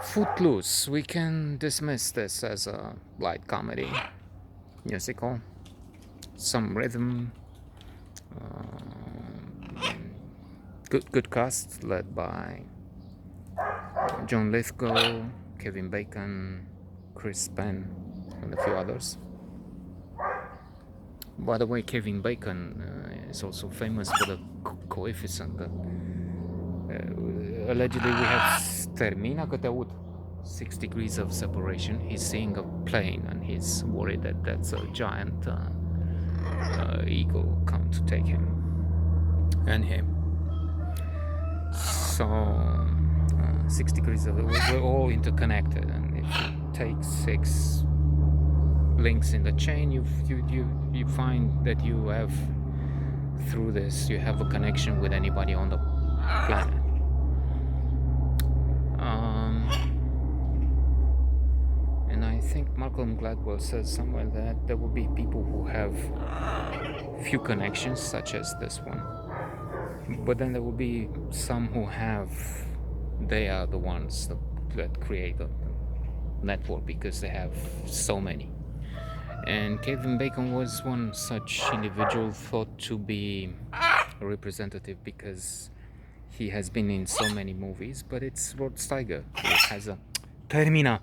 Footloose, we can dismiss this as a light comedy musical. Some rhythm, good cast led by John Lithgow, Kevin Bacon, Chris Penn, and a few others. By the way, Kevin Bacon is also famous for the coefficient that allegedly we have termina că te aud 6 degrees of separation. He's seeing a plane and he's worried that that's a giant eagle come to take him and him. So 6 degrees of we're all interconnected, and if you take 6 links in the chain, you find that you have, through this, you have a connection with anybody on the planet. And I think Malcolm Gladwell says somewhere that there will be people who have few connections, such as this one, but then there will be some who have, they are the ones that create a network because they have so many. And Kevin Bacon was one such individual thought to be a representative because he has been in so many movies, but it's Rod Steiger who has a Termina,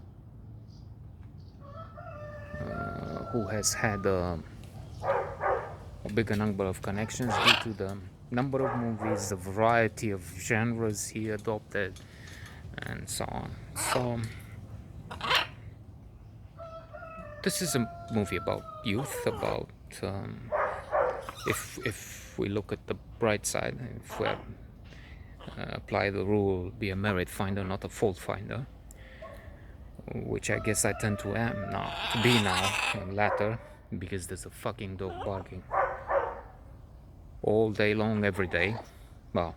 who has had a bigger number of connections due to the number of movies, the variety of genres he adopted, and so on. So this is a movie about youth, about if we look at the bright side, if we apply the rule, be a merit finder, not a fault finder, which I guess I tend to be now, latter, because there's a fucking dog barking all day long, every day. Well,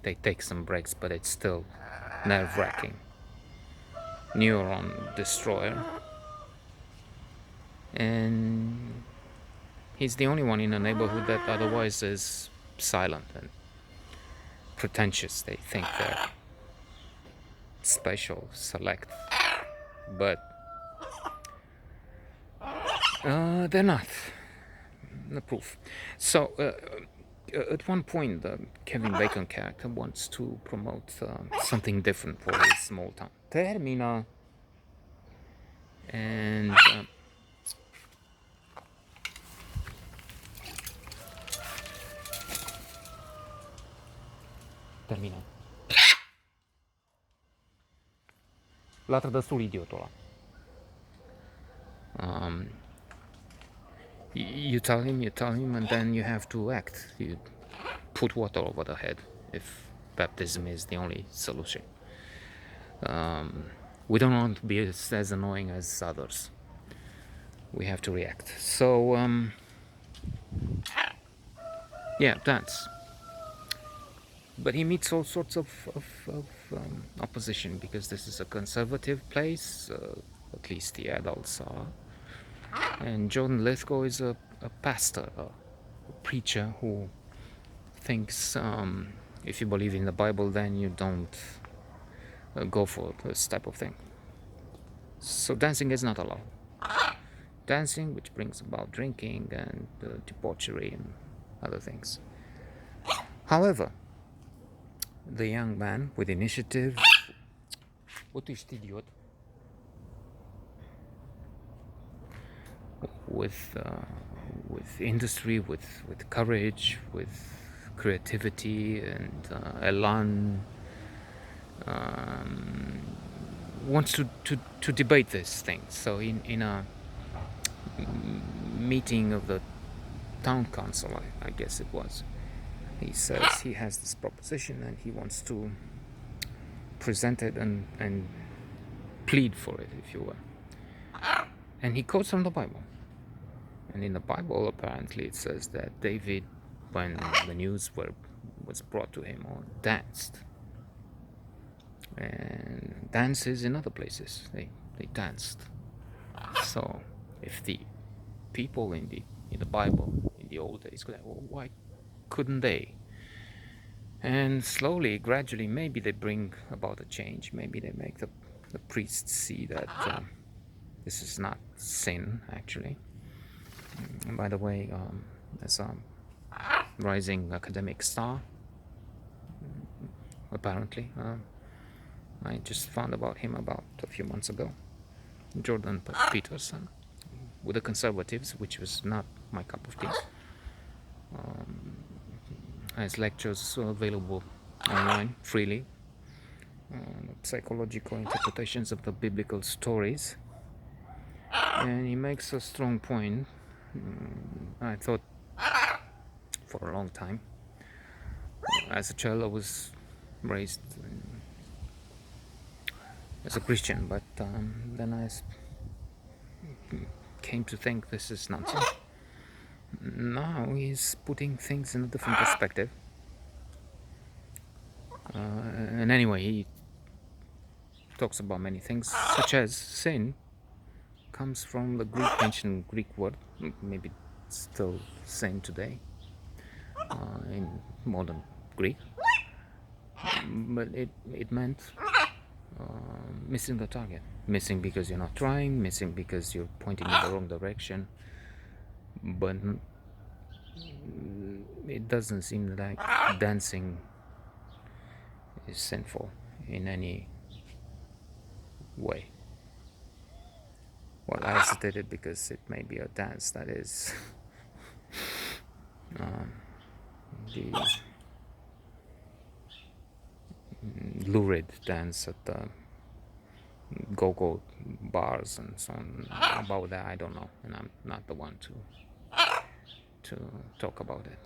they take some breaks, but it's still nerve-wracking. Neuron destroyer. And he's the only one in a neighborhood that otherwise is silent and pretentious. They think they're special, select, but they're not. The proof. So at one point, the Kevin Bacon character wants to promote something different for his small town. Termina. And termină. Latră destul idiotul ăla. You tell him, and then you have to act. You put water over the head if baptism is the only solution. We don't want to be as annoying as others. We have to react. So, yeah, that's. But he meets all sorts of opposition because this is a conservative place, at least the adults are. And John Lithgow is a pastor, a preacher who thinks if you believe in the Bible, then you don't go for this type of thing. So dancing is not allowed. Dancing, which brings about drinking and debauchery and other things. However, the young man with initiative, what is idiot? With industry, with courage, with creativity and elan, wants to debate this thing. So in a meeting of the town council, I guess it was, he says he has this proposition and he wants to present it and plead for it, if you will. And he quotes from the Bible. And in the Bible, apparently, it says that David, when the news was brought to him, danced. And dances in other places, they danced. So, if the people in the Bible, in the old days, why couldn't they And slowly, gradually, maybe they bring about a change. Maybe they make the priests see that this is not sin, actually. And by the way, there's a rising academic star, apparently. I just found about him about a few months ago. Jordan Peterson, with the conservatives, which was not my cup of tea. His lectures are available online freely. Psychological interpretations of the biblical stories. And he makes a strong point. I thought for a long time. As a child, I was raised as a Christian, but then I came to think this is nonsense. Now he's putting things in a different perspective. And anyway, he talks about many things, such as sin comes from the ancient Greek word, maybe still same today in modern Greek, but it meant missing the target. Missing because you're not trying, missing because you're pointing in the wrong direction. But it doesn't seem like dancing is sinful in any way. Well, I hesitated because it may be a dance that is the lurid dance at the go-go bars and so on. About that, I don't know, and I'm not the one to talk about it.